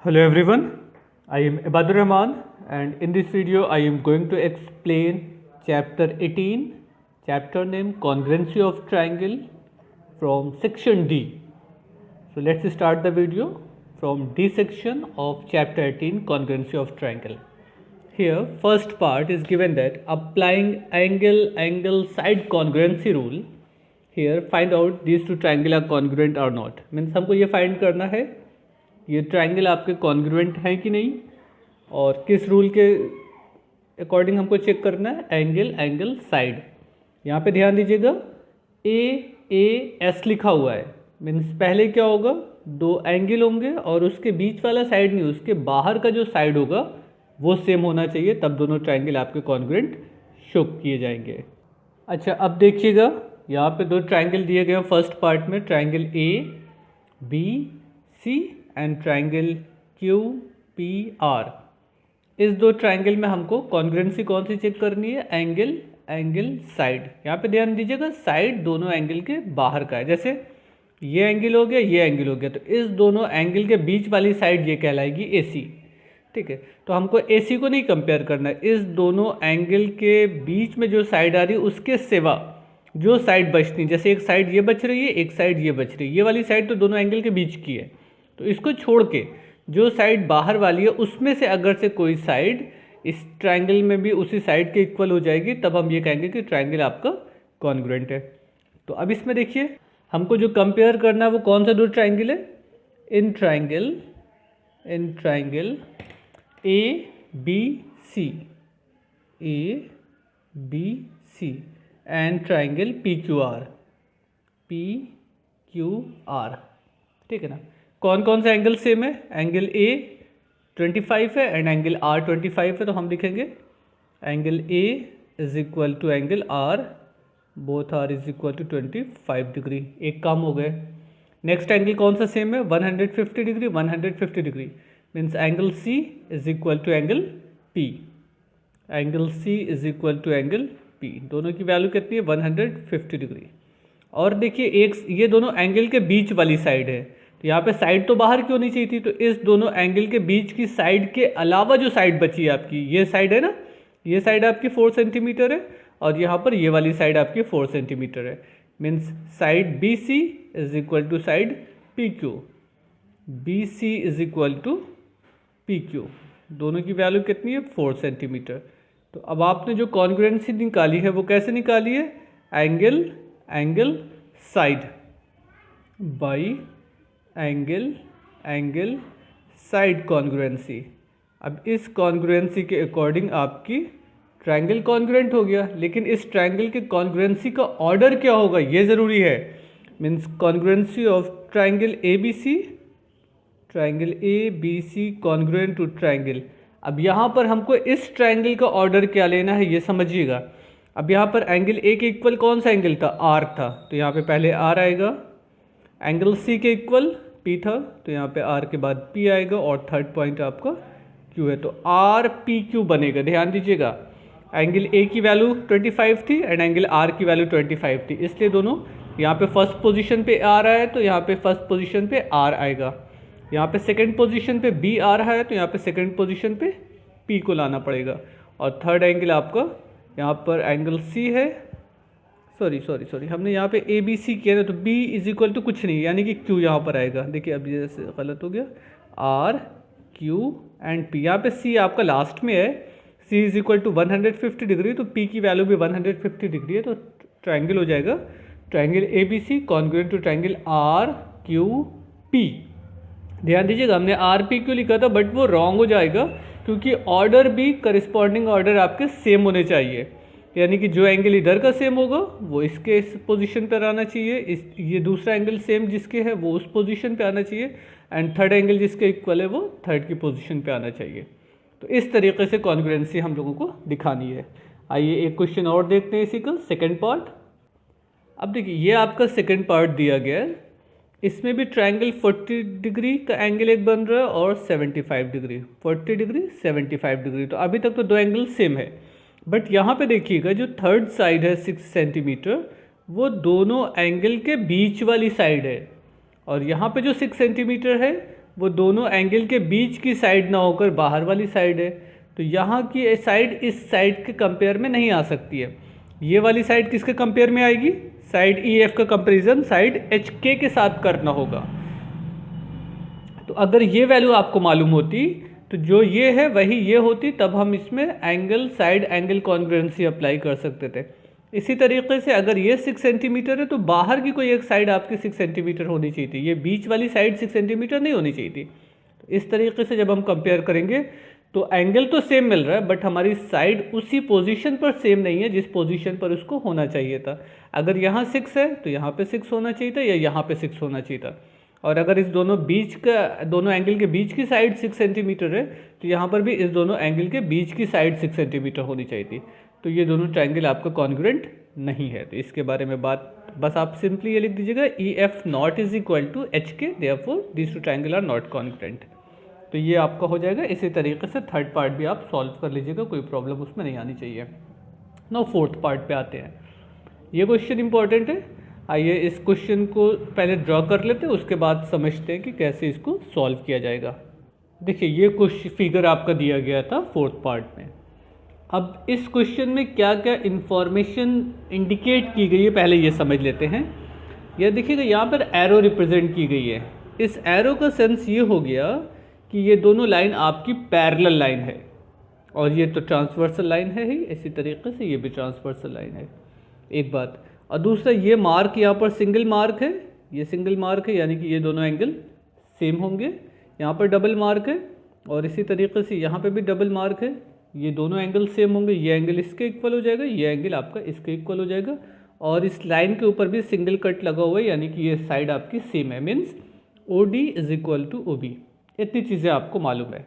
Hello everyone, I am Ibadur Rahman and in this video I am going to explain chapter 18, chapter name Congruency of Triangle from section D. So let's start the video from D section of chapter 18 Congruency of Triangle. Here first part is given that applying angle side congruency rule. Here find out these two triangle are congruent or not. Means हमको ये find करना है ये triangle आपके congruent हैं कि नहीं और किस रूल के अकॉर्डिंग हमको चेक करना है एंगल साइड। यहाँ पे ध्यान दीजिएगा AAS लिखा हुआ है मीन्स पहले क्या होगा दो एंगल होंगे और उसके बीच वाला साइड नहीं उसके बाहर का जो साइड होगा वो सेम होना चाहिए तब दोनों ट्राइंगल आपके कॉन्ग्रुएंट शो किए जाएंगे। अच्छा अब देखिएगा यहाँ पे दो ट्राइंगल दिए गए हैं फर्स्ट पार्ट में triangle ABC and triangle QPR। इस दो ट्राइंगल में हमको कॉन्ग्रुएंसी कौन सी चेक करनी है एंगल साइड। यहाँ पे ध्यान दीजिएगा साइड दोनों एंगल के बाहर का है जैसे ये एंगल हो गया ये एंगल हो गया तो इस दोनों एंगल के बीच वाली साइड ये कहलाएगी AC। ठीक है तो हमको AC को नहीं कंपेयर करना है इस दोनों एंगल के बीच में जो साइड आ रही है उसके सिवा जो साइड बचती है जैसे एक साइड ये बच रही है एक साइड ये बच रही है ये वाली साइड तो दोनों एंगल के बीच की है तो इसको छोड़ के जो साइड बाहर वाली है उसमें से अगर से कोई साइड इस ट्राइंगल में भी उसी साइड के इक्वल हो जाएगी तब हम ये कहेंगे कि ट्राइंगल आपका कॉन्ग्रुएंट है। तो अब इसमें देखिए हमको जो कंपेयर करना है वो कौन सा दो ट्राइंगल है in triangle ABC and triangle PQR। ठीक है ना कौन कौन सा एंगल सेम है एंगल A 25 है एंड एंगल R 25 है तो हम लिखेंगे angle A is equal to angle R both are is equal to 25 degree एक काम हो गए। नेक्स्ट एंगल कौन सा सेम है 150 degree 150 degree means angle C is equal to angle P दोनों की वैल्यू कितनी है 150 डिग्री। और देखिए एक ये दोनों एंगल के बीच वाली साइड है तो यहाँ पे साइड तो बाहर क्यों नहीं चाहिए थी तो इस दोनों एंगल के बीच की साइड के अलावा जो साइड बची है आपकी ये साइड है ना ये साइड आपकी 4 सेंटीमीटर है और यहाँ पर ये वाली साइड आपकी 4 सेंटीमीटर है means side BC is equal to side PQ दोनों की वैल्यू कितनी है 4 सेंटीमीटर। तो अब आपने जो कॉन्ग्रुएंसी निकाली है वो कैसे निकाली है angle side by angle side congruency. अब इस कॉन्ग्रुएंसी के अकॉर्डिंग आपकी ट्राइंगल कॉन्ग्रुएंट हो गया लेकिन इस ट्राइंगल के कॉन्ग्रुएंसी का ऑर्डर क्या होगा ये ज़रूरी है means congruency of triangle ABC congruent to triangle. अब यहाँ पर हमको इस ट्राइंगल का ऑर्डर क्या लेना है ये समझिएगा। अब यहाँ पर एंगल A के इक्वल कौन सा एंगल था R था तो यहाँ पे पहले R आएगा एंगल C के इक्वल P था तो यहाँ पे R के बाद P आएगा और थर्ड पॉइंट आपका Q है तो RPQ बनेगा। ध्यान दीजिएगा एंगल A की वैल्यू 25 थी एंड एंगल R की वैल्यू 25 थी इसलिए दोनों यहाँ पे फर्स्ट पोजीशन पे R आया तो यहाँ पे फर्स्ट पोजीशन पे R आएगा। यहाँ पे सेकंड पोजीशन पे B आ रहा है तो यहाँ पे सेकंड पोजीशन पे P को लाना पड़ेगा। और थर्ड एंगल आपका यहाँ पर एंगल C है सॉरी हमने यहाँ पे ABC किया ना तो B इज इक्वल टू कुछ नहीं यानी कि Q यहाँ पर आएगा। देखिए अब ये जैसे गलत हो गया R Q एंड P यहाँ पे C आपका लास्ट में है C is equal to 150 degree तो P की वैल्यू भी 150 डिग्री है तो ट्राइंगल हो जाएगा triangle ABC congruent to triangle RQP। ध्यान दीजिएगा हमने RPQ लिखा था बट वो रॉन्ग हो जाएगा क्योंकि ऑर्डर भी करस्पॉन्डिंग ऑर्डर आपके सेम होने चाहिए यानी कि जो एंगल इधर का सेम होगा वो इसके इस पोजीशन पर आना चाहिए ये दूसरा एंगल सेम जिसके है वो उस पोजीशन पे आना चाहिए एंड थर्ड एंगल जिसके इक्वल है वो थर्ड की पोजीशन पे आना चाहिए। तो इस तरीके से कॉन्ग्रुएंसी हम लोगों को दिखानी है। आइए एक क्वेश्चन और देखते हैं इसी का सेकेंड पार्ट। अब देखिए ये आपका सेकेंड पार्ट दिया गया है इसमें भी ट्राइंगल 40 डिग्री का एंगल एक बन रहा है और 75 डिग्री 40 डिग्री 75 डिग्री तो अभी तक तो दो एंगल सेम है बट यहाँ पे देखिएगा जो थर्ड साइड है 6 सेंटीमीटर वो दोनों एंगल के बीच वाली साइड है और यहाँ पे जो 6 सेंटीमीटर है वो दोनों एंगल के बीच की साइड ना होकर बाहर वाली साइड है, तो यहाँ की साइड इस साइड के कंपेयर में नहीं आ सकती है। ये वाली साइड किसके कंपेयर में आएगी? साइड ई एफ का कंपेरिजन साइड एच के साथ करना होगा। तो अगर ये वैल्यू आपको मालूम होती तो जो ये है वही ये होती, तब हम इसमें angle side angle congruency apply कर सकते थे। इसी तरीके से अगर ये 6 सेंटीमीटर है तो बाहर की कोई एक साइड आपकी 6 सेंटीमीटर होनी चाहिए थी, ये बीच वाली साइड 6 सेंटीमीटर नहीं होनी चाहिए थी। तो इस तरीके से जब हम कंपेयर करेंगे तो एंगल तो सेम मिल रहा है, बट हमारी साइड उसी पोजीशन पर सेम नहीं है जिस पोजीशन पर उसको होना चाहिए था। अगर यहाँ 6 है तो यहाँ पे 6 होना चाहिए था, या यहाँ पे 6 होना चाहिए था। और अगर इस दोनों एंगल के बीच की साइड 6 सेंटीमीटर है तो यहाँ पर भी इस दोनों एंगल के बीच की साइड 6 सेंटीमीटर होनी चाहिए थी। तो ये दोनों ट्रायंगल आपका कॉन्ग्रुएंट नहीं है। तो इसके बारे में बात बस आप सिंपली ये लिख दीजिएगा, E F not is equal to H K, therefore these two triangle are not congruent. तो ये आपका हो जाएगा। इसी तरीके से थर्ड पार्ट भी आप सॉल्व कर लीजिएगा, कोई प्रॉब्लम उसमें नहीं आनी चाहिए। नाउ फोर्थ पार्ट पे आते हैं। ये क्वेश्चन इंपॉर्टेंट है, आइए इस क्वेश्चन को पहले ड्रॉ कर लेते हैं, उसके बाद समझते हैं कि कैसे इसको सॉल्व किया जाएगा। देखिए ये क्वेश्चन फिगर आपका दिया गया था फोर्थ पार्ट में। अब इस क्वेश्चन में क्या क्या इंफॉर्मेशन इंडिकेट की गई है पहले ये समझ लेते हैं। यह देखिएगा यहाँ पर एरो रिप्रेजेंट की गई है। इस एरो का सेंस ये हो गया कि ये दोनों लाइन आपकी पैरेलल लाइन है, और ये तो ट्रांसवर्सल लाइन है ही, इसी तरीके से ये भी ट्रांसवर्सल लाइन है, एक बात। और दूसरा ये मार्क यहाँ पर सिंगल मार्क है, ये सिंगल मार्क है, यानी कि ये दोनों एंगल सेम होंगे। यहाँ पर डबल मार्क है, और इसी तरीके से यहाँ पे भी डबल मार्क है, ये दोनों एंगल सेम होंगे। ये एंगल इसके इक्वल हो जाएगा, ये एंगल आपका इसके इक्वल हो जाएगा, और इस लाइन के ऊपर भी सिंगल कट लगा हुआ है, यानी कि ये साइड आपकी सेम है, means O D is equal to O B. इतनी चीज़ें आपको मालूम है।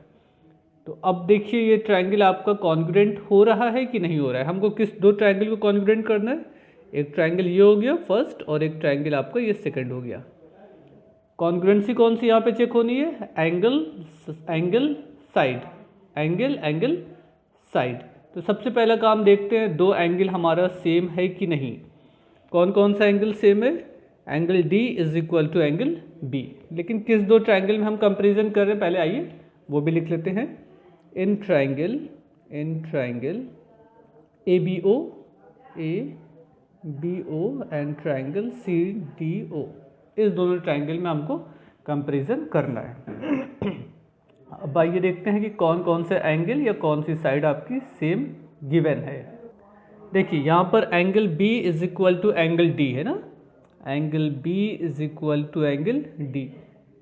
तो अब देखिए ये ट्रायंगल आपका कॉन्ग्रुएंट हो रहा है कि नहीं हो रहा है। हमको किस दो ट्रायंगल को कॉन्ग्रुएंट करना है? एक ट्रायंगल ये हो गया फर्स्ट, और एक ट्रायंगल आपका ये सेकंड हो गया। कॉन्ग्रुएंसी कौन सी यहाँ पे चेक होनी है? Angle side, angle side. तो सबसे पहला काम देखते हैं, दो एंगल हमारा सेम है कि नहीं। कौन कौन सा एंगल सेम है? Angle D is equal to angle B. लेकिन किस दो ट्रायंगल में हम कंपैरिजन कर रहे हैं पहले आइए वो भी लिख लेते हैं। In triangle A B O and triangle C D O, इस दोनों ट्रायंगल में हमको कंपैरिजन करना है। अब आइए देखते हैं कि कौन कौन से एंगल या कौन सी साइड आपकी सेम गिवन है। देखिए यहाँ पर angle B is equal to angle D है ना, angle B is equal to angle D.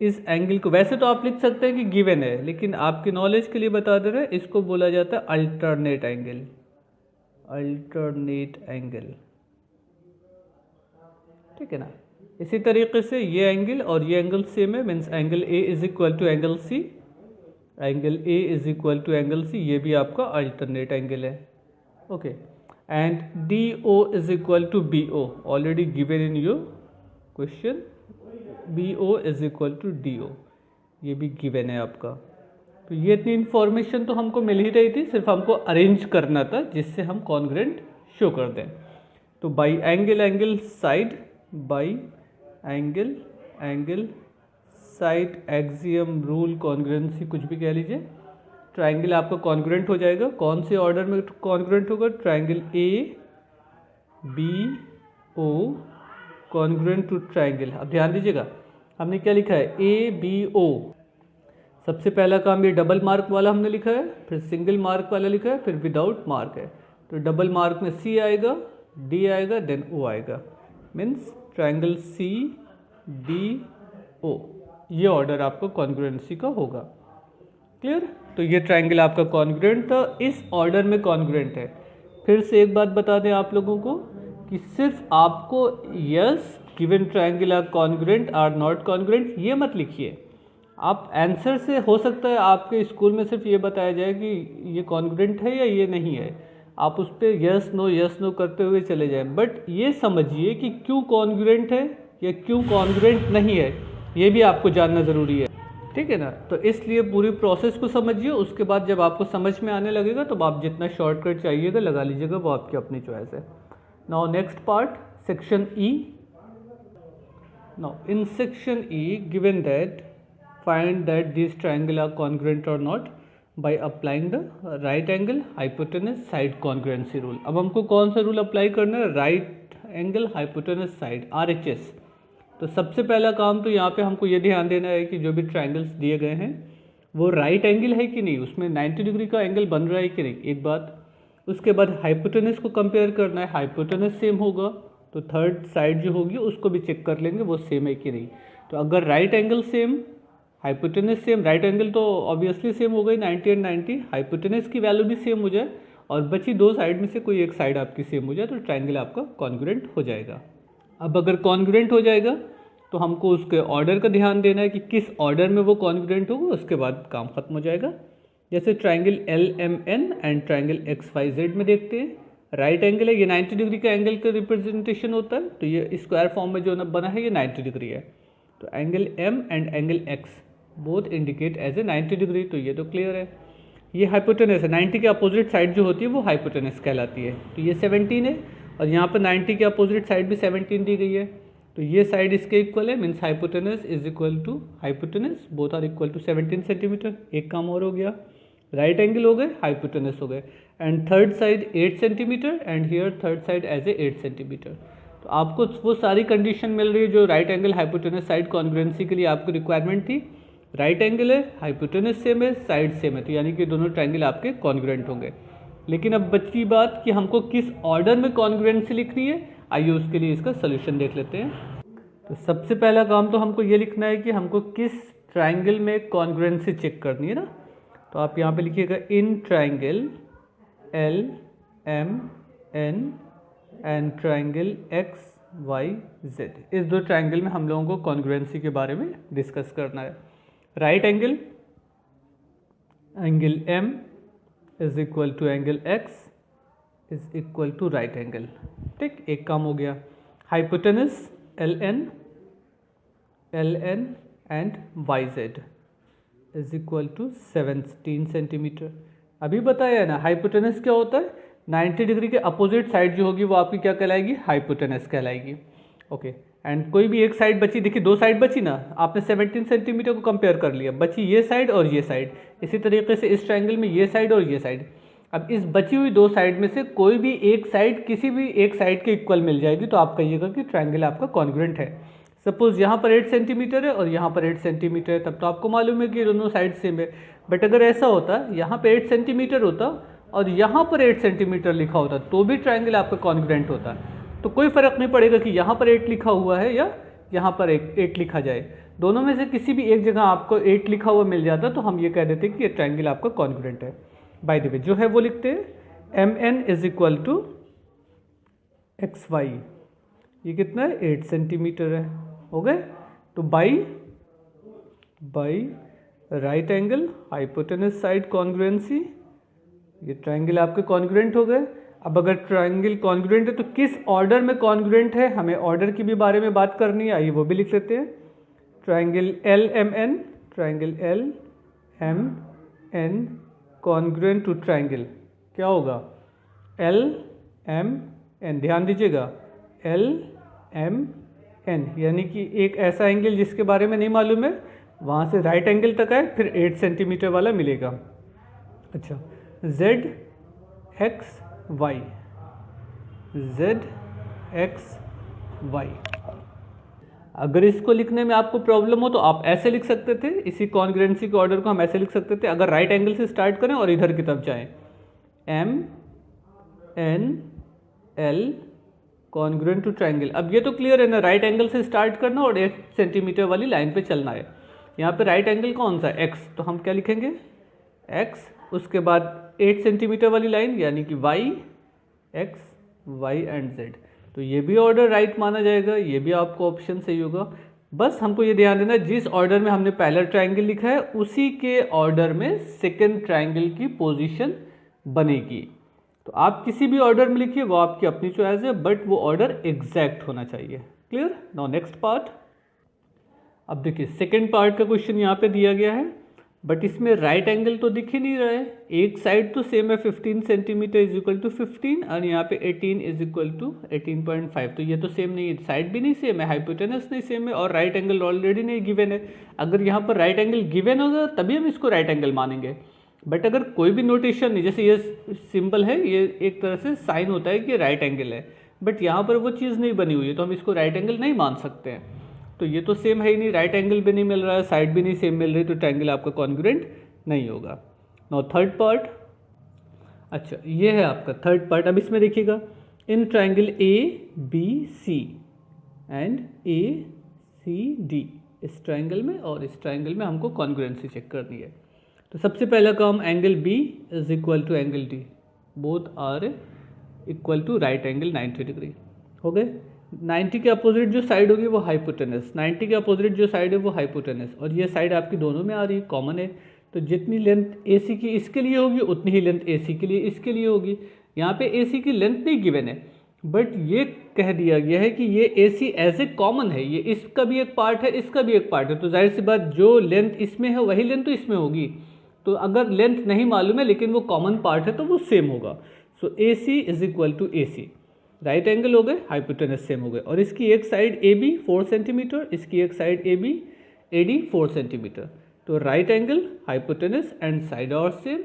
इस एंगल को वैसे तो आप लिख सकते हैं कि गिवन है, लेकिन आपकी नॉलेज के लिए बता दे रहे हैं, इसको बोला जाता है अल्टरनेट एंगल, ठीक है ना। इसी तरीके से ये एंगल और ये एंगल सेम है, means angle A is equal to angle C, angle A is equal to angle C, ये भी आपका अल्टरनेट एंगल है। Okay, and D O is equal to B O, already given in your question, B O is equal to D O, ये भी given है आपका। तो ये इतनी इन्फॉर्मेशन तो हमको मिल ही रही थी, सिर्फ हमको अरेंज करना था जिससे हम कॉन्ग्रुएंट शो कर दें। तो by angle side, by angle side, axiom, rule, congruency, कुछ भी कह लीजिए, ट्रायंगल आपका कॉन्ग्रुएंट हो जाएगा। कौन से ऑर्डर में कॉन्ग्रुएंट होगा? Triangle A B O congruent to triangle. अब ध्यान दीजिएगा हमने क्या लिखा है, ए बी ओ। सबसे पहला काम ये डबल मार्क वाला हमने लिखा है, फिर सिंगल मार्क वाला लिखा है, फिर विदाउट मार्क है। तो डबल मार्क में सी आएगा, डी आएगा, देन ओ आएगा, means triangle C D O. ये ऑर्डर आपका कॉन्ग्रुएंसी का होगा। क्लियर? तो ये ट्रायंगल आपका कॉन्ग्रुएंट था, इस ऑर्डर में कॉन्ग्रुएंट है। फिर से एक बात बता दें आप लोगों को कि सिर्फ आपको yes given triangle are congruent or not congruent ये मत लिखिए। आप आंसर से हो सकता है आपके स्कूल में सिर्फ ये बताया जाए कि ये कॉन्ग्रुएंट है या ये नहीं है, आप उस पर यस नो करते हुए चले जाएं, बट ये समझिए कि क्यों कॉन्ग्रुएंट है या क्यों कॉन्ग्रुएंट नहीं है, ये भी आपको जानना ज़रूरी है, ठीक है ना। तो इसलिए पूरी प्रोसेस को समझिए, उसके बाद जब आपको समझ में आने लगेगा तो आप जितना शॉर्टकट चाहिएगा लगा लीजिएगा, वो आपकी अपनी चॉइस है। Now next part, section E. Now in section E given that find that this triangle are congruent और not by applying the right angle hypotenuse side congruency rule. अब हमको कौन सा रूल अप्लाई करना है? Right angle hypotenuse side, RHS। तो सबसे पहला काम तो यहाँ पे हमको ये ध्यान देना है कि जो भी ट्राइंगल्स दिए गए हैं वो राइट एंगल है कि नहीं, उसमें 90 डिग्री का एंगल बन रहा है कि नहीं, एक बात। उसके बाद हाइपोटेनस को कंपेयर करना है, हाइपोटेनस सेम होगा तो थर्ड साइड जो होगी उसको भी चेक कर लेंगे वो सेम है कि नहीं। तो अगर right angle same, hypotenuse same, right angle तो ऑब्वियसली सेम हो गई 90 एंड 90, हाइपोटेनस की वैल्यू भी सेम हो जाए और बची दो साइड में से कोई एक साइड आपकी सेम हो जाए तो ट्राइंगल आपका कॉन्ग्रुएंट हो जाएगा। अब अगर कॉन्ग्रुएंट हो जाएगा तो हमको उसके ऑर्डर का ध्यान देना है कि किस ऑर्डर में वो कॉन्ग्रुएंट होगा, उसके बाद काम खत्म हो जाएगा। जैसे triangle LMN and triangle XYZ में देखते हैं, राइट एंगल है, ये 90 डिग्री का एंगल का रिप्रेजेंटेशन होता है, तो ये स्क्वायर फॉर्म में जो बना है ये 90 डिग्री है। तो angle M and angle X both indicate as a 90 degree, तो ये तो क्लियर है। ये हाइपोटेनस है, 90 के अपोजिट साइड जो होती है वो हाइपोटेनस कहलाती है, तो ये 17 है और यहाँ पर 90 के अपोजिट साइड भी 17 दी गई है, तो ये साइड इसके इक्वल है, means hypotenuse is equal to hypotenuse, both are equal to 17 centimetre. एक काम और हो गया, राइट एंगल हो गए, हाइपोटेनस हो गए, and third side 8 centimetre and here third side as a 8 centimetre. तो आपको वो सारी कंडीशन मिल रही है जो right angle hypotenuse side congruency के लिए आपको रिक्वायरमेंट थी। राइट एंगल है, हाइपोटेनस सेम है, साइड सेम है, तो यानी कि दोनों ट्राइंगल आपके कॉन्ग्रुएंट होंगे। लेकिन अब बची बात कि हमको किस ऑर्डर में कॉन्ग्रुएंसी लिखनी है, आइए उसके लिए इसका सोल्यूशन देख लेते हैं। तो सबसे पहला काम तो हमको ये लिखना है कि हमको किस ट्राइंगल में कॉन्ग्रुएंसी चेक करनी है ना, तो आप यहाँ पे लिखिएगा in triangle LMN and triangle XYZ। इस दो ट्राइंगल में हम लोगों को कॉन्ग्रुएंसी के बारे में डिस्कस करना है। Right angle, angle M is equal to angle X is equal to right angle, ठीक, एक काम हो गया। Hypotenuse LN and YZ is equal to 17 centimetre. अभी बताया है ना, हाइपोटेनस क्या होता है, 90 डिग्री के अपोजिट साइड जो होगी वो आपकी क्या कहलाएगी, हाइपोटेनस कहलाएगी। ओके, एंड कोई भी एक साइड बची, देखिए दो साइड बची ना, आपने 17 सेंटीमीटर को कंपेयर कर लिया, बची ये साइड और ये साइड। इसी तरीके से इस ट्रायंगल में ये साइड और ये साइड। अब इस बची हुई दो साइड में से कोई भी एक साइड किसी भी एक साइड के इक्वल मिल जाएगी तो आप कहिएगा कि ट्रायंगल आपका कॉन्ग्रुएंट है। सपोज यहाँ पर 8 सेंटीमीटर है और यहाँ पर 8 सेंटीमीटर है, तब तो आपको मालूम है कि दोनों साइड सेम है। बट अगर ऐसा होता, यहाँ पे 8 सेंटीमीटर होता और यहाँ पर 8 सेंटीमीटर लिखा होता तो भी ट्रायंगल आपका कॉन्ग्रुएंट होता। तो कोई फ़र्क नहीं पड़ेगा कि यहाँ पर 8 लिखा हुआ है या यहाँ पर 8 लिखा जाए, दोनों में से किसी भी एक जगह आपको 8 लिखा हुआ मिल जाता तो हम ये कह देते कि ये ट्रायंगल आपका कॉन्ग्रुएंट है। बाय द वे जो है वो लिखते हैं MN is equal to XY, ये कितना है 8 सेंटीमीटर है, हो गए। तो by right angle hypotenuse side congruency, ये ट्रायंगल आपके कॉन्ग्रुएंट हो गए। अब अगर ट्रायंगल कॉन्ग्रुएंट है तो किस ऑर्डर में कॉन्ग्रुएंट है, हमें ऑर्डर की भी बारे में बात करनी है, आइए वो भी लिख लेते हैं। Triangle LMN, triangle LMN congruent to triangle क्या होगा LMN, ध्यान दीजिएगा LMN, यानी कि एक ऐसा एंगल जिसके बारे में नहीं मालूम है वहाँ से राइट एंगल तक आए फिर 8 सेंटीमीटर वाला मिलेगा। अच्छा, ZXY, ZXY। अगर इसको लिखने में आपको प्रॉब्लम हो तो आप ऐसे लिख सकते थे, इसी कॉन्ग्रुएंसी के ऑर्डर को हम ऐसे लिख सकते थे अगर राइट एंगल से स्टार्ट करें और इधर की तरफ जाएं, MNL कॉन्ग्रुएंट टू ट्रायंगल। अब ये तो क्लियर है ना, राइट एंगल से स्टार्ट करना और 8 सेंटीमीटर वाली लाइन पे चलना है। यहाँ पे राइट एंगल कौन सा है, X, तो हम क्या लिखेंगे X, उसके बाद 8 सेंटीमीटर वाली लाइन यानी कि Y, X, Y and Z, तो ये भी ऑर्डर राइट माना जाएगा, ये भी आपको ऑप्शन सही होगा। बस हमको ये ध्यान देना जिस ऑर्डर में हमने पहला ट्रायंगल लिखा है उसी के ऑर्डर में सेकंड ट्रायंगल की पोजीशन बनेगी। तो आप किसी भी ऑर्डर में लिखिए, वो आपकी अपनी चॉइस है, बट वो ऑर्डर एग्जैक्ट होना चाहिए। क्लियर। Now next part. अब देखिए सेकेंड पार्ट का क्वेश्चन यहाँ पे दिया गया है, बट इसमें राइट एंगल तो दिख ही नहीं रहा है। एक साइड तो सेम है 15 सेंटीमीटर इज इक्वल टू 15 और यहाँ पे 18 इज इक्वल टू 18.5, तो ये तो सेम नहीं है, साइड भी नहीं सेम है, हाइपोटेनस नहीं सेम है और राइट एंगल ऑलरेडी नहीं गिवन है। अगर यहाँ पर राइट एंगल गिवन होगा तभी हम इसको राइट एंगल मानेंगे, बट अगर कोई भी नोटेशन नहीं, जैसे ये सिंबल है, ये एक तरह से साइन होता है कि राइट एंगल है, बट यहाँ पर वो चीज़ नहीं बनी हुई है तो हम इसको राइट एंगल नहीं मान सकते हैं। तो ये तो सेम है ही नहीं, राइट एंगल भी नहीं मिल रहा है, साइड भी नहीं सेम मिल रही, तो ट्रायंगल आपका कॉन्ग्रुएंट नहीं होगा। नाउ थर्ड पार्ट, अच्छा ये है आपका थर्ड पार्ट। अब इसमें देखिएगा, in triangle A B C and A C D, इस ट्रायंगल में और इस ट्रायंगल में हमको कॉन्ग्रुएंसी चेक करनी है। तो सबसे पहला काम, angle B is equal to angle D, both are equal to right angle 90 degree हो गए। 90 के अपोजिट जो साइड होगी वो हाइपोटेनस, 90 के अपोजिट जो साइड है वो हाइपोटेनस, और ये साइड आपकी दोनों में आ रही है, कॉमन है, तो जितनी लेंथ AC की इसके लिए होगी उतनी ही लेंथ AC के लिए इसके लिए होगी। यहाँ पे AC की लेंथ नहीं गिवन है, बट ये कह दिया गया है कि ये AC एज ए कॉमन है, ये इसका भी एक पार्ट है, इसका भी एक पार्ट है, तो जाहिर सी बात जो लेंथ इसमें है वही लेंथ तो इसमें होगी। तो अगर लेंथ नहीं मालूम है लेकिन वो कॉमन पार्ट है तो वो सेम होगा। So AC is equal to AC, right angle हो गए, हाइपोटेनस सेम हो गए, और इसकी एक साइड AB 4 सेंटीमीटर, इसकी एक साइड AB AD 4 सेंटीमीटर, तो right angle, hypotenuse and side are same,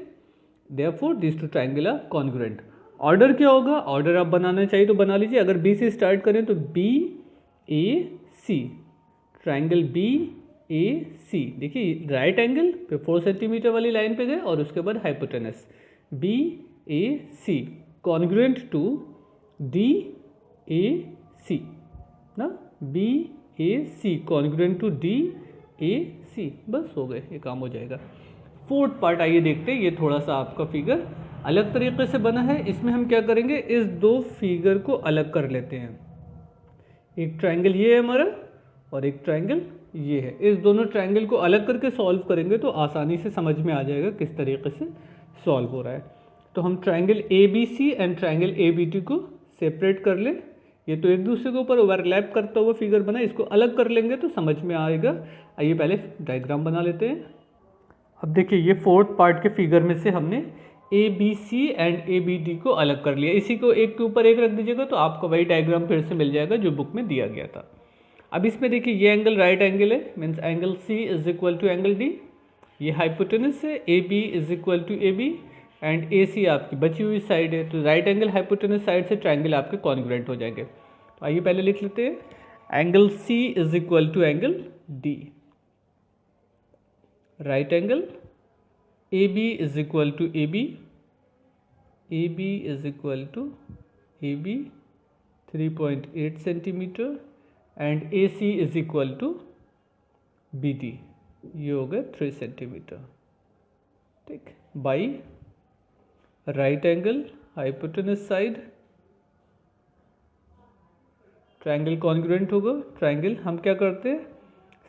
therefore this two triangle are congruent. Order क्या होगा, ऑर्डर आप बनाना चाहिए तो बना लीजिए। अगर B से स्टार्ट करें तो BAC, ट्रायंगल BAC, देखिए राइट एंगल पे 4 सेंटीमीटर वाली लाइन पे गए और उसके बाद hypotenuse, BAC congruent to DAC ना, BAC कॉन्ग्रुएंट टू DAC, बस हो गए, ये काम हो जाएगा। फोर्थ पार्ट आइए देखते हैं, ये थोड़ा सा आपका फिगर अलग तरीके से बना है। इसमें हम क्या करेंगे, इस दो फिगर को अलग कर लेते हैं। एक ट्रायंगल ये है हमारा और एक ट्रायंगल ये है, इस दोनों ट्रायंगल को अलग करके सॉल्व करेंगे तो आसानी से समझ में आ जाएगा किस तरीके से सॉल्व हो रहा है। तो हम triangle ABC and triangle ABT को सेपरेट कर लें, ये तो एक दूसरे के ऊपर ओवरलैप करता हुआ फिगर बना, इसको अलग कर लेंगे तो समझ में आएगा। आइए पहले डायग्राम बना लेते हैं। अब देखिए, ये फोर्थ पार्ट के फिगर में से हमने ABC एंड ABD को अलग कर लिया, इसी को एक के ऊपर एक रख दीजिएगा तो आपको वही डायग्राम फिर से मिल जाएगा जो बुक में दिया गया था। अब इसमें देखिए, ये एंगल राइट एंगल है, means angle C is equal to angle D, ये हाइपोटेनस है, AB is equal to AB and AC आपकी बची हुई साइड है, तो राइट एंगल हाइपोटेनस साइड से ट्रायंगल आपके कॉन्ग्रुएंट हो जाएंगे। तो आइए पहले लिख लेते हैं, angle C is equal to angle D, right angle AB is equal to AB, AB is equal to AB 3.8 centimetre and AC is equal to BD, ये हो गया 3 सेंटीमीटर, ठीक, by right angle hypotenuse side, triangle congruent होगा। Triangle हम क्या करते हैं,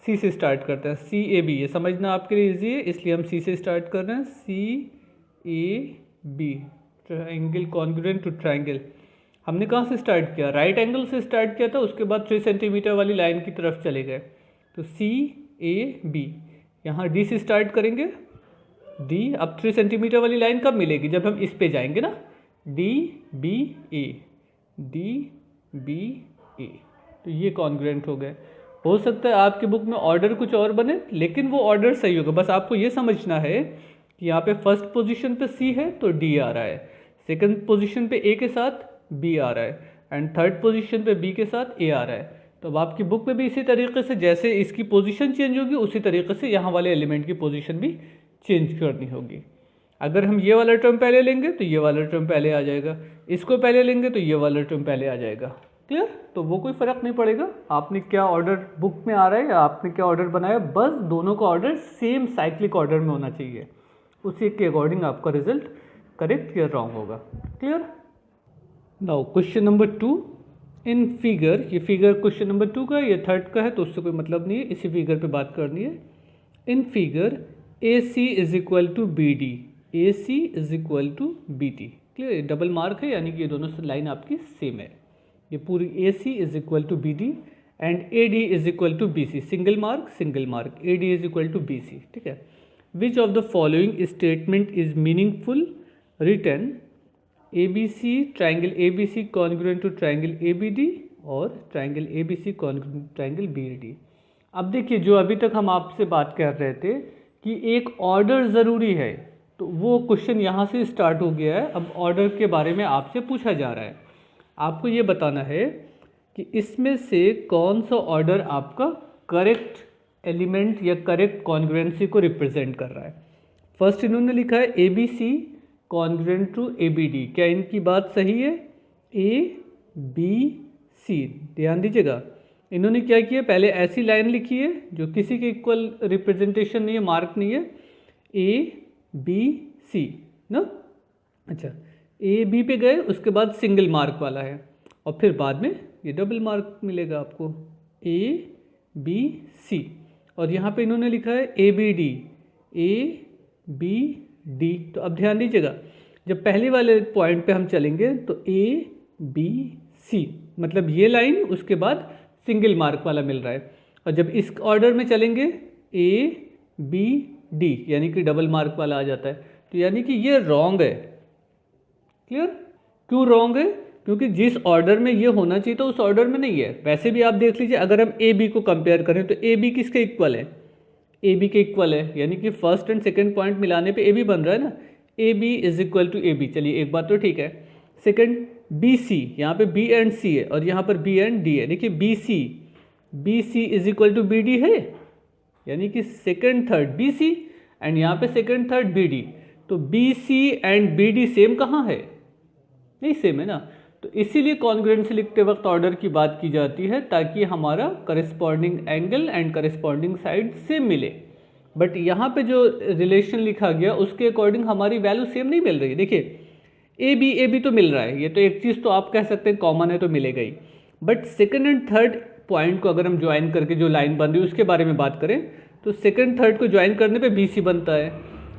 C से स्टार्ट करते हैं, CAB, ये समझना आपके लिए इजी है इसलिए हम C से स्टार्ट कर रहे हैं, CAB triangle congruent to triangle. हमने कहाँ से स्टार्ट किया, राइट एंगल से स्टार्ट किया था, उसके बाद 3 सेंटीमीटर वाली लाइन की तरफ चले गए, तो CAB, यहाँ D से स्टार्ट करेंगे, D, अब 3 सेंटीमीटर वाली लाइन कब मिलेगी, जब हम इस पे जाएंगे ना, DBA, DBA, तो ये कॉन्ग्रुएंट हो गए। हो सकता है आपकी बुक में ऑर्डर कुछ और बने लेकिन वो ऑर्डर सही होगा, बस आपको ये समझना है कि यहाँ पे फर्स्ट पोजीशन पे C है तो D आ रहा है, सेकंड पोजीशन पे A के साथ B आ रहा है एंड थर्ड पोजीशन पे B के साथ A आ रहा है। तो अब आपकी बुक में भी इसी तरीके से जैसे इसकी पोजीशन चेंज होगी उसी तरीके से यहाँ वाले एलिमेंट की पोजीशन भी चेंज करनी होगी। अगर हम ये वाला टर्म पहले लेंगे तो ये वाला टर्म पहले आ जाएगा, इसको पहले लेंगे तो ये वाला टर्म पहले आ जाएगा, क्लियर। तो वो कोई फ़र्क नहीं पड़ेगा आपने क्या ऑर्डर बुक में आ रहा है या आपने क्या ऑर्डर बनाया, बस दोनों का ऑर्डर सेम साइक्लिक ऑर्डर में होना चाहिए, उसी के अकॉर्डिंग आपका रिजल्ट करेक्ट या रॉन्ग होगा, clear. Now question number 2 in figure, ये फिगर क्वेश्चन नंबर 2 का, ये थर्ड का है तो उससे कोई मतलब नहीं है, इसी फिगर पे बात करनी है। In figure AC is equal to BD, AC is equal to BD, clear, double mark है यानी कि ये दोनों लाइन आपकी सेम है। ये पूरी AC is equal to BD and AD is equal to BC, single mark AD is equal to BC, ठीक है। Which of the following statement is meaningful return ABC triangle ABC congruent to triangle ABD और triangle ABC congruent to triangle BD। अब देखिए, जो अभी तक हम आपसे बात कर रहे थे कि एक ऑर्डर ज़रूरी है, तो वो क्वेश्चन यहाँ से स्टार्ट हो गया है। अब ऑर्डर के बारे में आपसे पूछा जा रहा है, आपको ये बताना है कि इसमें से कौन सा ऑर्डर आपका करेक्ट एलिमेंट या करेक्ट कॉन्ग्रुएंसी को रिप्रेजेंट कर रहा है। फर्स्ट इन्होंने लिखा है ABC कॉन्ग्रुएंट टू ABD। क्या इनकी बात सही है? ABC, ध्यान दीजिएगा, इन्होंने क्या किया, पहले ऐसी लाइन लिखी है जो किसी के इक्वल रिप्रेजेंटेशन नहीं है, मार्क नहीं है, ABC ना। अच्छा, AB पे गए, उसके बाद सिंगल मार्क वाला है और फिर बाद में ये डबल मार्क मिलेगा आपको, ABC। और यहाँ पे इन्होंने लिखा है ABD, ABD। तो अब ध्यान दीजिएगा, जब पहले वाले पॉइंट पे हम चलेंगे तो ABC, मतलब ये लाइन, उसके बाद सिंगल मार्क वाला मिल रहा है। और जब इस ऑर्डर में चलेंगे ABD, यानी कि डबल मार्क वाला आ जाता है। तो यानी कि ये रॉन्ग है। क्लियर? क्यों रॉन्ग है? क्योंकि जिस ऑर्डर में ये होना चाहिए तो उस ऑर्डर में नहीं है। वैसे भी आप देख लीजिए, अगर हम AB को कंपेयर करें तो AB किसके इक्वल है? AB के इक्वल है, यानी कि फर्स्ट एंड सेकंड पॉइंट मिलाने पे AB बन रहा है ना। AB is equal to AB। चलिए, एक बात तो ठीक है। सेकंड BC, यहाँ पे B एंड C है और यहाँ पर B एंड D है। देखिए BC is equal to BD है, यानी कि सेकंड थर्ड BC एंड यहाँ पे सेकंड थर्ड BD। तो BC एंड BD सेम कहाँ है? नहीं सेम है ना। तो इसीलिए कॉन्ग्रुएंसी लिखते वक्त ऑर्डर की बात की जाती है, ताकि हमारा corresponding angle and corresponding side same मिले। बट यहाँ पे जो रिलेशन लिखा गया उसके अकॉर्डिंग हमारी वैल्यू सेम नहीं मिल रही है। देखिए AB तो मिल रहा है, ये तो एक चीज़ तो आप कह सकते हैं कॉमन है तो मिलेगा ही। But second and third point को अगर हम ज्वाइन करके जो लाइन बन रही है उसके बारे में बात करें तो सेकंड थर्ड को ज्वाइन करने पे BC बनता है।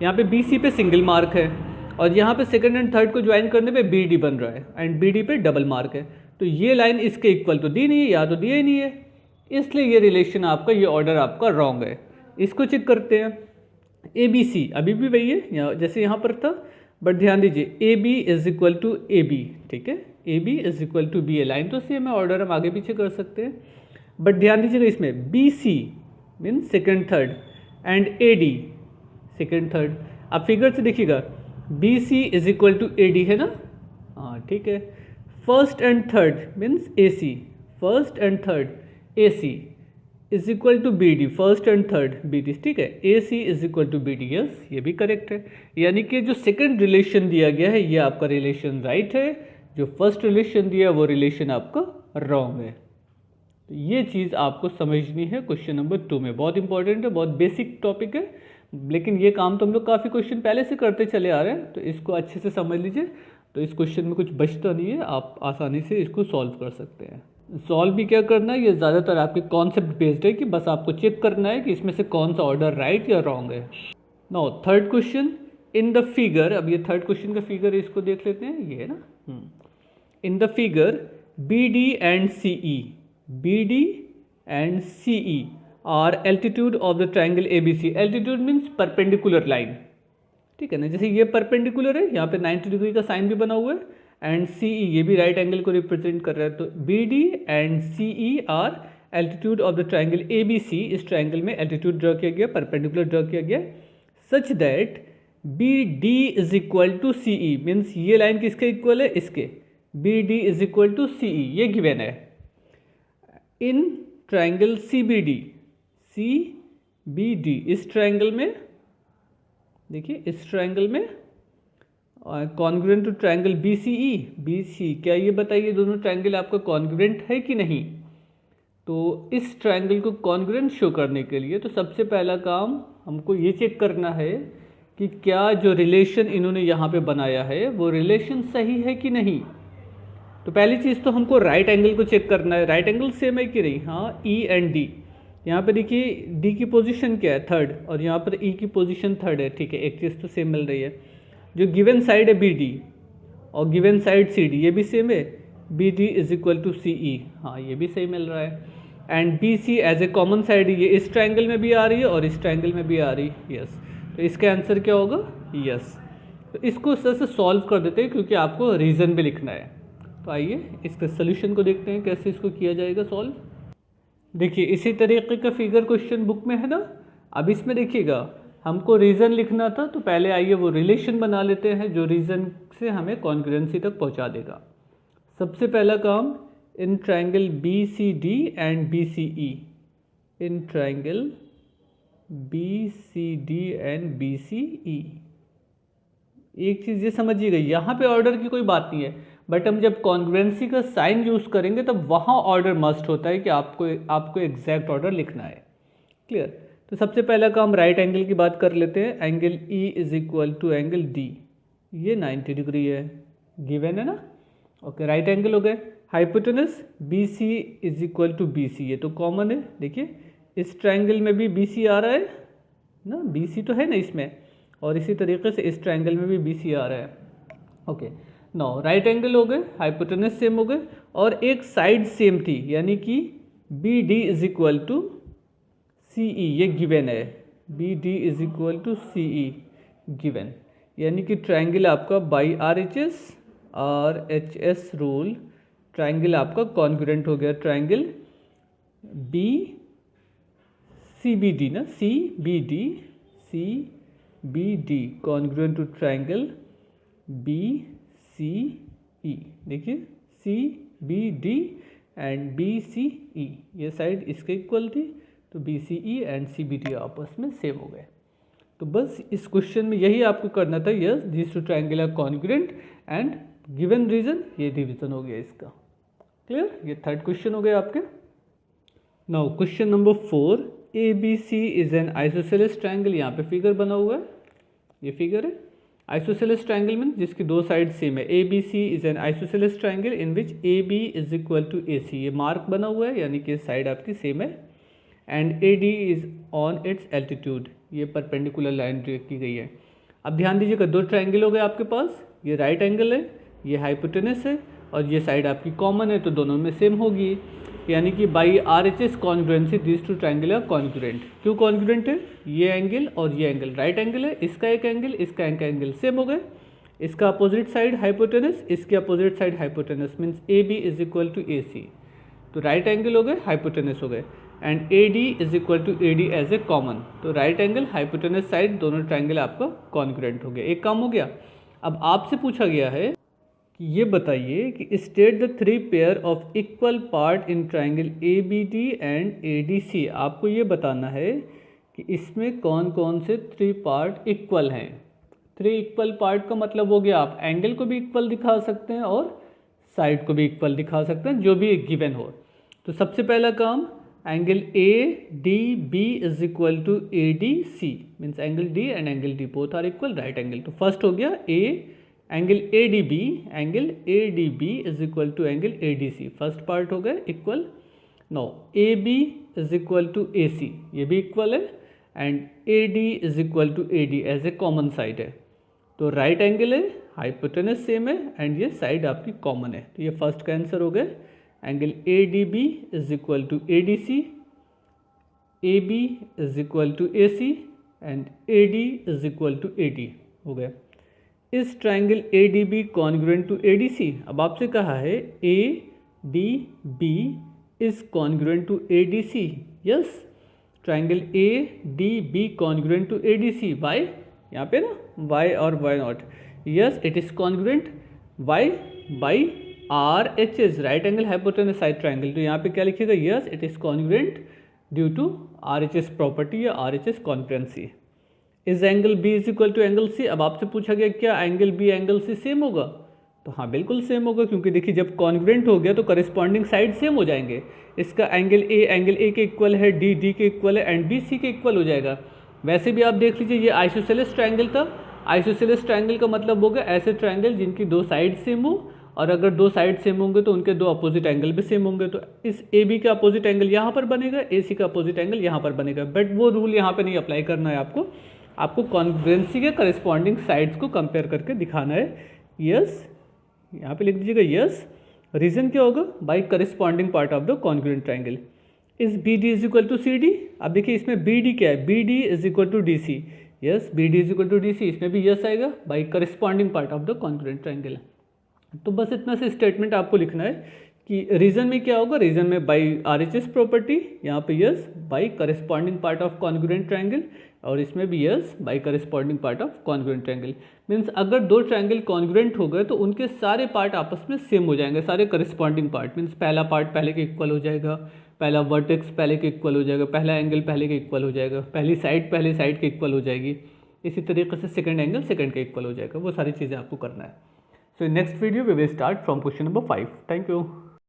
यहाँ पे BC पे सिंगल मार्क है और यहाँ पे सेकंड एंड थर्ड को ज्वाइन करने पे BD बन रहा है एंड BD पे डबल मार्क है। तो ये लाइन इसके इक्वल तो दी नहीं है, या तो दिया ही नहीं है, इसलिए ये रिलेशन आपका, ये ऑर्डर आपका रॉन्ग है। इसको चेक करते हैं। ABC अभी भी वही है जैसे यहाँ पर था, बट ध्यान दीजिए AB is equal to AB, ठीक है, AB is equal to BA। Line तो सेम है, ऑर्डर हम आगे पीछे कर सकते हैं। बट ध्यान दीजिएगा, इसमें BC mean second third and AD second third. आप फिगर से देखिएगा, BC is equal to AD है ना, हाँ ठीक है। First and third means AC, first and third AC is equal to BD, first and third BD, ठीक है। AC is equal to BD, yes, ये भी करेक्ट है। यानी कि जो सेकंड रिलेशन दिया गया है ये आपका रिलेशन राइट है, जो फर्स्ट रिलेशन दिया है वो रिलेशन आपका रॉन्ग है। तो ये चीज़ आपको समझनी है क्वेश्चन नंबर 2 में, बहुत इंपॉर्टेंट है, बहुत बेसिक टॉपिक है, लेकिन ये काम तो हम लोग काफ़ी क्वेश्चन पहले से करते चले आ रहे हैं। तो इसको अच्छे से समझ लीजिए, तो इस क्वेश्चन में कुछ बचता नहीं है, आप आसानी से इसको सॉल्व कर सकते हैं। सॉल्व भी क्या करना है, ये ज़्यादातर आपके कॉन्सेप्ट बेस्ड है कि बस आपको चेक करना है कि इसमें से कौन सा ऑर्डर राइट या रॉन्ग है। Now third question in the figure, अब ये थर्ड क्वेश्चन का फिगर इसको देख लेते हैं, ये है ना। In the figure BD and CE are altitude of the triangle ABC। Altitude means perpendicular line, ठीक है ना। जैसे ये परपेंडिकुलर है, यहाँ पे 90 डिग्री का साइन भी बना हुआ है, एंड CE ये भी राइट एंगल को रिप्रेजेंट कर रहा है। तो BD and CE are altitude of the triangle ABC। इस ट्राइंगल में एल्टीट्यूड ड्रॉ किया गया, परपेंडिकुलर ड्रॉ किया गया, such that BD is equal to CE मीन्स ये लाइन किसके इक्वल है, इसके। BD is equal to CE ये गिवन है। इन ट्राइंगल CBD इस ट्राइंगल में, देखिए इस ट्राइंगल में कॉन्ग्रुएंट टू ट्राइंगल BC, क्या ये बताइए दोनों ट्राइंगल आपका कॉन्ग्रुएंट है कि नहीं। तो इस ट्राइंगल को कॉन्ग्रुएंट शो करने के लिए तो सबसे पहला काम हमको ये चेक करना है कि क्या जो रिलेशन इन्होंने यहाँ पे बनाया है वो रिलेशन सही है कि नहीं। तो पहली चीज़ तो हमको राइट एंगल को चेक करना है, राइट एंगल सेम है कि नहीं। हाँ, E एंड D, यहाँ पे देखिए D की पोजीशन क्या है, थर्ड, और यहाँ पर E की पोजीशन थर्ड है, ठीक है, एक चीज़ तो सेम मिल रही है। जो गिवन साइड है BD और गिवन साइड CD ये भी सेम है, BD is equal to CE, हाँ ये भी सही मिल रहा है। And BC as a common side ये इस ट्राइंगल में भी आ रही है और इस ट्राइंगल में भी आ रही है, यस। तो इसका आंसर क्या होगा? यस। तो इसको सर से सॉल्व कर देते हैं क्योंकि आपको रीज़न भी लिखना है। तो आइए इसके सोल्यूशन को देखते हैं कैसे इसको किया जाएगा सॉल्व। देखिए इसी तरीके का फिगर क्वेश्चन बुक में है ना। अब इसमें देखिएगा हमको रीज़न लिखना था, तो पहले आइए वो रिलेशन बना लेते हैं जो रीज़न से हमें कॉन्ग्रुएंसी तक पहुंचा देगा। सबसे पहला काम, in triangle B C D and B C E, in triangle B C D and B C E. एक चीज़ ये समझिएगा, यहाँ पे ऑर्डर की कोई बात नहीं है, बट हम जब कॉन्ग्रुएंसी का साइन यूज़ करेंगे तब वहाँ ऑर्डर मस्ट होता है कि आपको एग्जैक्ट ऑर्डर लिखना है। क्लियर? तो सबसे पहला काम राइट एंगल की बात कर लेते हैं। Angle E is equal to angle D, ये 90 डिग्री है, गिवन है ना। ओके, राइट एंगल हो गए। Hypotenuse B C is equal to B C, ये तो कॉमन है। देखिए इस ट्रायंगल में भी बी सी आ रहा है ना, बी सी तो है ना इसमें, और इसी तरीके से इस ट्रायंगल में भी बी सी आ रहा है। ओके, नाउ राइट एंगल हो गए, हाइपोटेनस सेम हो गए, और एक साइड सेम थी, यानी कि B D is equal to C E, ये गिवन है। B D is equal to C E given, यानी कि ट्रायंगल आपका बाई आर एच एस और एच एस रूल ट्रायंगल आपका कॉन्ग्रुएंट हो गया। Triangle B C B D ना, C B D congruent to triangle B C E. देखिए C B D and B C E, ये side इसके equal थी, तो B C E and C B D आपस में सेम हो गए। तो बस इस क्वेश्चन में यही आपको करना था। Yes, this two triangle are congruent and given reason, ये डिवीजन हो गया इसका। क्लियर? ये थर्ड क्वेश्चन हो गया आपके। Now question number 4, A B C is an isosceles triangle. यहाँ पे फिगर बना हुआ है, ये फिगर है। आइसोसेलेस ट्रायंगल में जिसकी दो साइड सेम है। A B C is an isosceles triangle in which A B is equal to A C, ये मार्क बना हुआ है, यानी कि साइड आपकी सेम है। And A D is on it's altitude, ये परपेंडिकुलर लाइन ड्रा की गई है। अब ध्यान दीजिएगा, दो ट्रायंगल हो गए आपके पास, ये राइट एंगल है, ये हाइपोटेनस है, और ये साइड आपकी कॉमन है, तो दोनों में सेम होगी, यानी कि by R H S congruency this two triangle are congruent. क्यों कॉन्ग्रुएंट है? ये एंगल और ये एंगल राइट एंगल है, इसका एक एंगल इसका एक एंगल सेम हो गए। इसका अपोजिट साइड हाइपोटेनस, इसके opposite side hypotenuse, means A B is equal to A C, तो राइट एंगल हो गए, हाइपोटेनस हो गए। And A D is equal to A D as a common, तो राइट एंगल हाइपोटेनस साइड दोनों triangle आपका congruent हो गया। एक काम हो गया। अब आपसे पूछा गया है कि ये बताइए कि state the three pair of equal part in triangle A B D and A D C. आपको ये बताना है कि इसमें कौन कौन से थ्री पार्ट इक्वल हैं। थ्री इक्वल पार्ट का मतलब हो गया आप एंगल को भी इक्वल दिखा सकते हैं और साइड को भी इक्वल दिखा सकते हैं, जो भी एक गिवन हो। तो सबसे पहला काम, angle A D B is equal to A D C, means angle D and angle D both are equal right angle. तो फर्स्ट हो गया angle A D B is equal to angle A D C, first part हो गया equal. No A B is equal to A C, ये भी equal है, and A D is equal to A D as a common side है, तो right angle है, hypotenuse same है, and ये साइड आपकी कॉमन है, तो ये फर्स्ट का आंसर हो गया। Angle A D B is equal to A D C, A B is equal to A C, and A D is equal to A D हो गया। इस triangle A D B congruent to A D C. अब आपसे कहा है A D B is congruent to A D C. Yes, triangle A D B congruent to A D C. Why? यहाँ पे ना वाई और why not. Yes, it is congruent. Why? By R H S, right angle hypotenuse side triangle. तो यहाँ पे क्या लिखिएगा? Yes, it is congruent due to R H S property या R H S congruency. Is angle B is equal to angle C. अब आपसे पूछा गया क्या angle B angle C same होगा? तो हाँ, बिल्कुल सेम होगा, क्योंकि देखिए जब कॉन्ग्रुएंट हो गया तो करस्पॉन्डिंग साइड सेम हो जाएंगे। इसका एंगल ए के इक्वल है, डी के इक्वल है, एंड बी सी के इक्वल हो जाएगा। वैसे भी आप देख लीजिए, ये आइसोसेलेस ट्रायंगल था। आइसोसेलेस ट्रायंगल का मतलब होगा ऐसे ट्रायंगल जिनकी दो साइड सेम हो, और अगर दो साइड सेम होंगे तो उनके दो अपोजिट एंगल भी सेम होंगे। तो इस ए बी का अपोजिट एंगल यहाँ पर बनेगा, ए सी का अपोजिट एंगल यहाँ पर बनेगा, बट वो रूल यहाँ पे नहीं अप्लाई करना है आपको कॉन्ग्रुएंसी के करस्पॉन्डिंग साइड्स को कंपेयर करके दिखाना है। यस, यहाँ पे लिख दीजिएगा यस। रीजन क्या होगा? By corresponding part of the congruent triangle. Is B D is equal to C D. अब देखिए इसमें बी डी क्या है? B D is equal to D C. Yes B D is equal to D C, इसमें भी yes आएगा by corresponding part of the congruent triangle. तो बस इतना से स्टेटमेंट आपको लिखना है कि रीजन में क्या होगा, रीजन में बाई आरएचएस प्रॉपर्टी, यहाँ पे yes by corresponding part of congruent triangle, और इसमें भी yes by corresponding part of congruent triangle. Means अगर दो ट्राइंगल कॉन्ग्रुएंट हो गए तो उनके सारे पार्ट आपस में सेम हो जाएंगे, सारे करस्पॉन्डिंग पार्ट। मीन्स पहला पार्ट पहले के इक्वल हो जाएगा, पहला वर्टेक्स पहले के इक्वल हो जाएगा, पहला एंगल पहले के इक्वल हो जाएगा, पहली साइड पहले साइड के इक्वल हो जाएगी, इसी तरीके से सेकंड एंगल सेकंड के इक्वल हो जाएगा। वो सारी चीज़ें आपको करना है। So in next video we will start from question number 5. Thank you.